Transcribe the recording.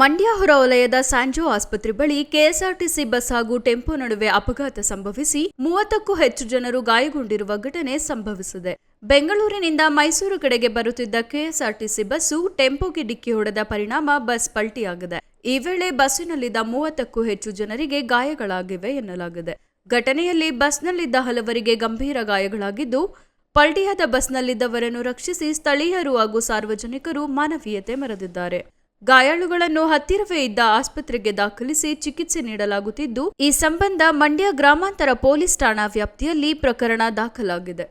ಮಂಡ್ಯ ಹೊರವಲಯದ ಸ್ಯಾಂಜೋ ಆಸ್ಪತ್ರೆ ಬಳಿ ಕೆಎಸ್ಆರ್ಟಿಸಿ ಬಸ್ ಹಾಗೂ ಟೆಂಪೋ ನಡುವೆ ಅಪಘಾತ ಸಂಭವಿಸಿ 30ಕ್ಕೂ ಹೆಚ್ಚು ಜನರು ಗಾಯಗೊಂಡಿರುವ ಘಟನೆ ಸಂಭವಿಸಿದೆ. ಬೆಂಗಳೂರಿನಿಂದ ಮೈಸೂರು ಕಡೆಗೆ ಬರುತ್ತಿದ್ದ ಕೆಎಸ್ಆರ್ಟಿಸಿ ಬಸ್ಸು ಟೆಂಪೋಗೆ ಡಿಕ್ಕಿ ಹೊಡೆದ ಪರಿಣಾಮ ಬಸ್ ಪಲ್ಟಿಯಾಗಿದೆ. ಈ ವೇಳೆ ಬಸ್ಸಿನಲ್ಲಿದ್ದ 30ಕ್ಕೂ ಹೆಚ್ಚು ಜನರಿಗೆ ಗಾಯಗಳಾಗಿವೆ ಎನ್ನಲಾಗಿದೆ. ಘಟನೆಯಲ್ಲಿ ಬಸ್ನಲ್ಲಿದ್ದ ಹಲವರಿಗೆ ಗಂಭೀರ ಗಾಯಗಳಾಗಿದ್ದು, ಪಲ್ಟಿಯಾದ ಬಸ್ನಲ್ಲಿದ್ದವರನ್ನು ರಕ್ಷಿಸಿ ಸ್ಥಳೀಯರು ಹಾಗೂ ಸಾರ್ವಜನಿಕರು ಮಾನವೀಯತೆ ಮೆರೆದಿದ್ದಾರೆ. ಗಾಯಾಳುಗಳನ್ನು ಹತ್ತಿರವೇ ಇದ್ದ ಆಸ್ಪತ್ರೆಗೆ ದಾಖಲಿಸಿ ಚಿಕಿತ್ಸೆ ನೀಡಲಾಗುತ್ತಿದ್ದು, ಈ ಸಂಬಂಧ ಮಂಡ್ಯ ಗ್ರಾಮಾಂತರ ಪೊಲೀಸ್ ಠಾಣಾ ವ್ಯಾಪ್ತಿಯಲ್ಲಿ ಪ್ರಕರಣ ದಾಖಲಾಗಿದೆ.